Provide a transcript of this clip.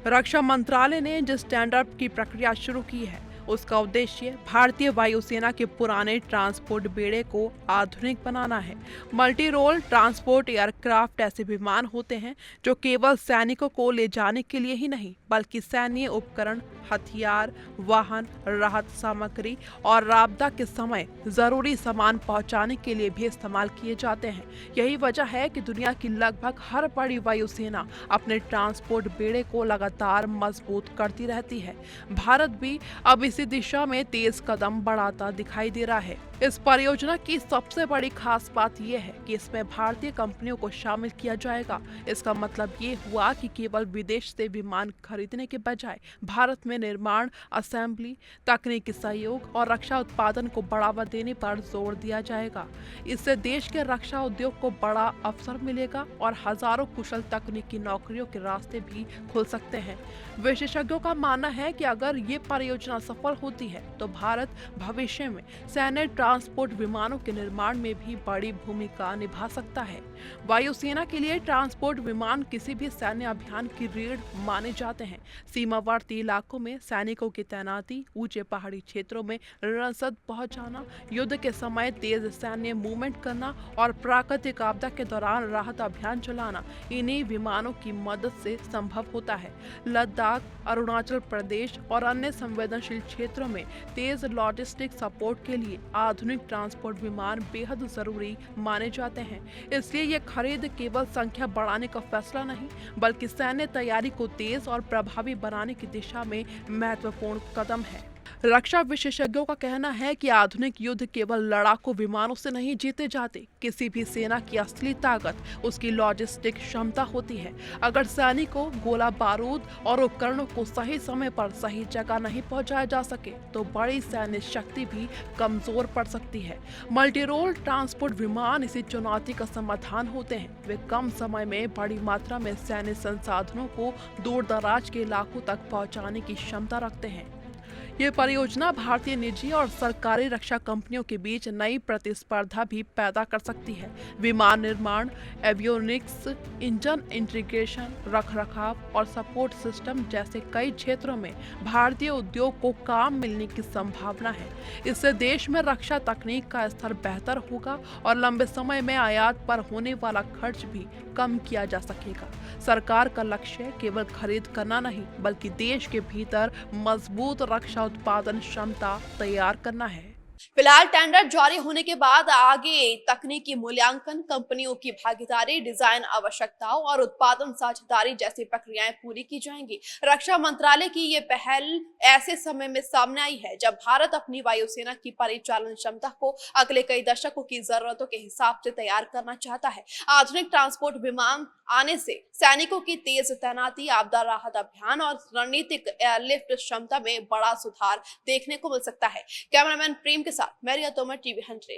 रक्षा मंत्रालय ने जिस टेंडर की प्रक्रिया शुरू की है उसका उद्देश्य भारतीय वायुसेना के पुराने ट्रांसपोर्ट बेड़े को आधुनिक बनाना है। मल्टी रोल ट्रांसपोर्ट एयरक्राफ्ट ऐसे विमान होते हैं जो केवल सैनिकों को ले जाने के लिए ही नहीं बल्कि सैन्य उपकरण, हथियार, वाहन, राहत सामग्री और आपदा के समय जरूरी सामान पहुंचाने के लिए भी इस्तेमाल किए जाते हैं। यही वजह है कि दुनिया की लगभग हर बड़ी वायुसेना अपने ट्रांसपोर्ट बेड़े को लगातार मजबूत करती रहती है। भारत भी अब इसी दिशा में तेज कदम बढ़ाता दिखाई दे रहा है। इस परियोजना की सबसे बड़ी खास बात यह है कि इसमें भारतीय कंपनियों को शामिल किया जाएगा। इसका मतलब ये हुआ कि केवल विदेश से विमान खरीदने के बजाय भारत में निर्माण, असेंबली, तकनीकी सहयोग और रक्षा उत्पादन को बढ़ावा देने पर जोर दिया जाएगा। इससे देश के रक्षा उद्योग को बड़ा अवसर मिलेगा और हजारों कुशल तकनीकी नौकरियों के रास्ते भी खुल सकते हैं। विशेषज्ञों का मानना है कि अगर ये परियोजना सफल होती है तो भारत भविष्य में सैन्य ट्रांसपोर्ट विमानों के निर्माण में भी बड़ी भूमिका निभा सकता है। वायुसेना के लिए ट्रांसपोर्ट विमान किसी भी सैन्य अभियान की रीढ़ माने जाते हैं। सीमावर्ती इलाकों में सैनिकों की तैनाती, ऊंचे पहाड़ी क्षेत्रों में रसद पहुंचाना, युद्ध के समय तेज सैन्य मूवमेंट करना और प्राकृतिक आपदा के दौरान राहत अभियान चलाना इन्हीं विमानों की मदद से संभव होता है। लद्दाख, अरुणाचल प्रदेश और अन्य संवेदनशील क्षेत्रों में तेज लॉजिस्टिक सपोर्ट के लिए आधुनिक ट्रांसपोर्ट विमान बेहद जरूरी माने जाते हैं। इसलिए ये खरीद केवल संख्या बढ़ाने का फैसला नहीं बल्कि सैन्य तैयारी को तेज और प्रभावी बनाने की दिशा में महत्वपूर्ण कदम है। रक्षा विशेषज्ञों का कहना है कि आधुनिक युद्ध केवल लड़ाकू विमानों से नहीं जीते जाते। किसी भी सेना की असली ताकत उसकी लॉजिस्टिक क्षमता होती है। अगर सैनिकों, गोला बारूद और उपकरणों को सही समय पर सही जगह नहीं पहुंचाया जा सके तो बड़ी सैन्य शक्ति भी कमजोर पड़ सकती है। मल्टी रोल ट्रांसपोर्ट विमान इसी चुनौती का समाधान होते हैं। वे कम समय में बड़ी मात्रा में सैन्य संसाधनों को दूर दराज के इलाकों तक पहुंचाने की क्षमता रखते हैं। ये परियोजना भारतीय निजी और सरकारी रक्षा कंपनियों के बीच नई प्रतिस्पर्धा भी पैदा कर सकती है। विमान निर्माण, एवियोनिक्स, इंजन इंटीग्रेशन, रखरखाव और सपोर्ट सिस्टम जैसे कई क्षेत्रों में भारतीय उद्योग को काम मिलने की संभावना है। इससे देश में रक्षा तकनीक का स्तर बेहतर होगा और लंबे समय में आयात पर होने वाला खर्च भी कम किया जा सकेगा। सरकार का लक्ष्य केवल खरीद करना नहीं बल्कि देश के भीतर मजबूत रक्षा उत्पादन क्षमता तैयार करना है। फिलहाल टेंडर जारी होने के बाद आगे तकनीकी मूल्यांकन, कंपनियों की भागीदारी, डिजाइन आवश्यकताओं और उत्पादन साझेदारी जैसी प्रक्रियाएं पूरी की जाएंगी। रक्षा मंत्रालय की ये पहल ऐसे समय में सामने आई है जब भारत अपनी वायुसेना की परिचालन क्षमता को अगले कई दशकों की जरूरतों के हिसाब से तैयार करना चाहता है। आधुनिक ट्रांसपोर्ट विमान आने से सैनिकों की तेज तैनाती, आपदा राहत अभियान और रणनीतिक एयरलिफ्ट क्षमता में बड़ा सुधार देखने को मिल सकता है। कैमरामैन प्रेम के साथ मैरिया तोमर, टीवी 100।